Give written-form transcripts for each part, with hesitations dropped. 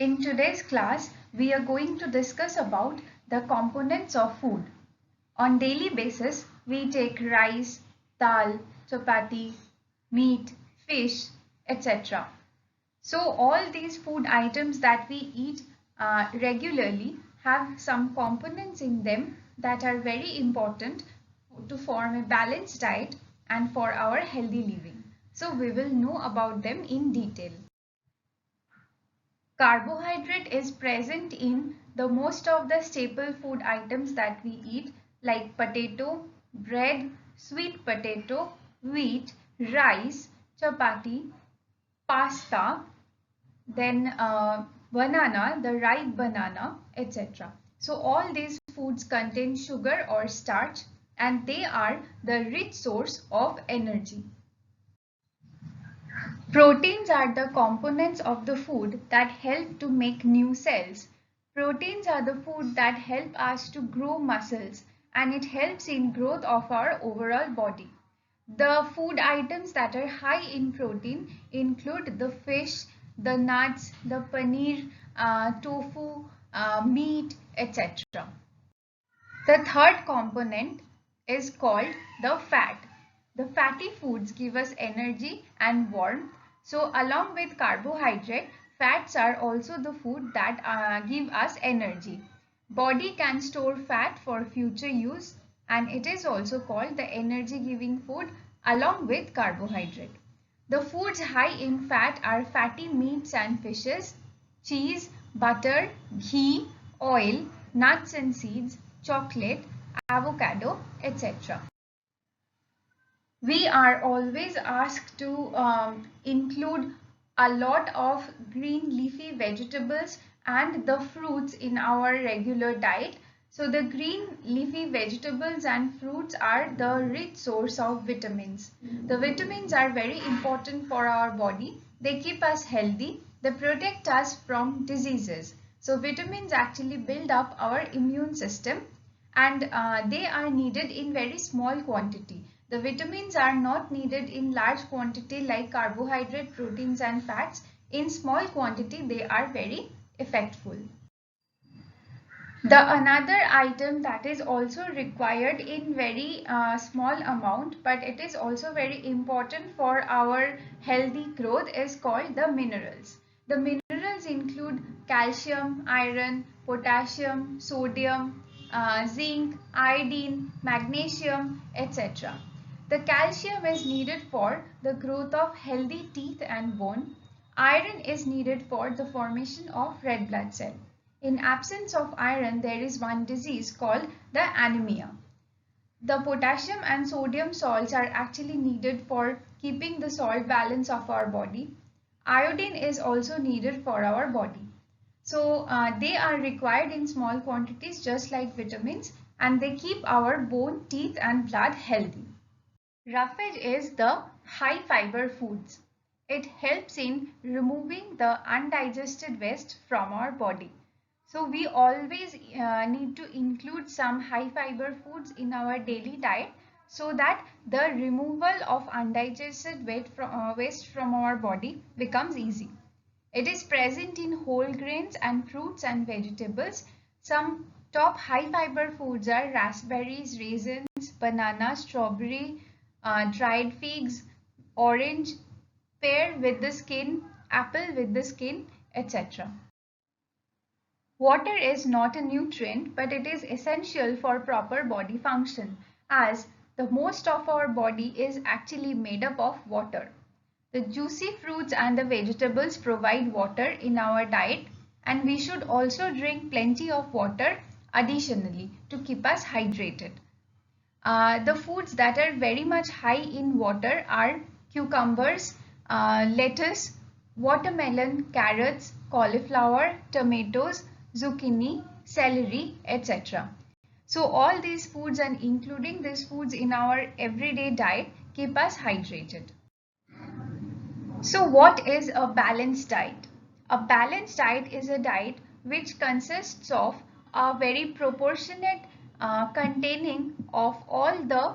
In today's class, we are going to discuss about the components of food. On daily basis, we take rice, dal, chapati, meat, fish, etc. So all these food items that we eat regularly have some components in them that are very important to form a balanced diet and for our healthy living. So we will know about them in detail. Carbohydrate is present in the most of the staple food items that we eat like potato, bread, sweet potato, wheat, rice, chapati, pasta, then banana, the ripe banana, etc. So all these foods contain sugar or starch and they are the rich source of energy. Proteins are the components of the food that help to make new cells. Proteins are the food that help us to grow muscles and it helps in growth of our overall body. The food items that are high in protein include the fish, the nuts, the paneer, tofu, meat, etc. The third component is called the fat. The fatty foods give us energy and warmth. So along with carbohydrate, fats are also the food that give us energy. Body can store fat for future use and it is also called the energy giving food along with carbohydrate. The foods high in fat are fatty meats and fishes, cheese, butter, ghee, oil, nuts and seeds, chocolate, avocado, etc. We are always asked to include a lot of green leafy vegetables and the fruits in our regular diet. So the green leafy vegetables and fruits are the rich source of vitamins. The vitamins are very important for our body. They keep us healthy. They protect us from diseases. So vitamins actually build up our immune system and they are needed in very small quantity. The vitamins are not needed in large quantity like carbohydrate, proteins and fats. In small quantity they are very effectful. The another item that is also required in very small amount but it is also very important for our healthy growth is called the minerals. The minerals include calcium, iron, potassium, sodium, zinc, iodine, magnesium, etc. The calcium is needed for the growth of healthy teeth and bone. Iron is needed for the formation of red blood cell. In absence of iron, there is one disease called the anemia. The potassium and sodium salts are actually needed for keeping the salt balance of our body. Iodine is also needed for our body. So they are required in small quantities just like vitamins and they keep our bone, teeth and blood healthy. Roughage is the high fiber foods. It helps in removing the undigested waste from our body. So we always need to include some high fiber foods in our daily diet so that the removal of undigested waste from our body becomes easy. It is present in whole grains and fruits and vegetables. Some top high fiber foods are raspberries, raisins, banana, strawberry, dried figs, orange, pear with the skin, apple with the skin, etc. Water is not a nutrient, but it is essential for proper body function as the most of our body is actually made up of water. The juicy fruits and the vegetables provide water in our diet and we should also drink plenty of water additionally to keep us hydrated. The foods that are very much high in water are cucumbers, lettuce, watermelon, carrots, cauliflower, tomatoes, zucchini, celery, etc. So all these foods and including these foods in our everyday diet keep us hydrated. So what is a balanced diet? A balanced diet is a diet which consists of a very proportionate containing of all the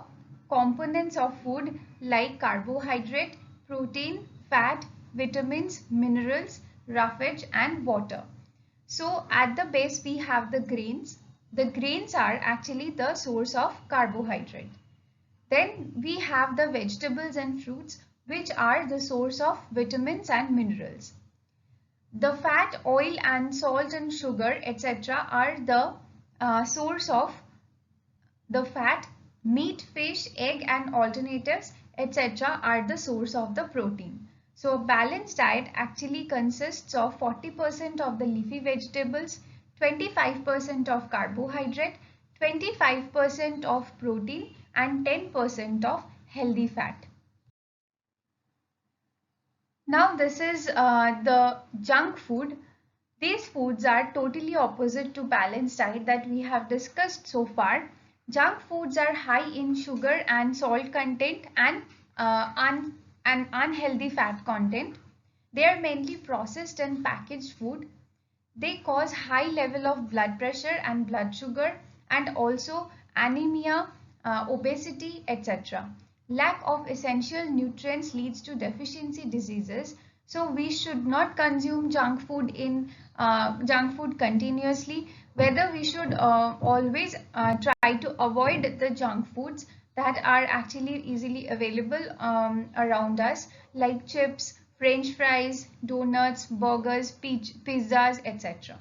components of food like carbohydrate, protein, fat, vitamins, minerals, roughage and water. So at the base we have the grains. The grains are actually the source of carbohydrate. Then we have the vegetables and fruits, which are the source of vitamins and minerals. The fat, oil and salt and sugar, etc. are the source of the fat. Meat, fish, egg and alternatives, etc. are the source of the protein. So a balanced diet actually consists of 40% of the leafy vegetables, 25% of carbohydrate, 25% of protein and 10% of healthy fat. Now this is the junk food. These foods are totally opposite to balanced diet that we have discussed so far. Junk foods are high in sugar and salt content and unhealthy fat content. They are mainly processed and packaged food. They cause high level of blood pressure and blood sugar and also anemia, obesity, etc. Lack of essential nutrients leads to deficiency diseases. So we should not consume junk food continuously. Whether we should always try to avoid the junk foods that are actually easily available around us, like chips, French fries, donuts, burgers, pizzas, etc.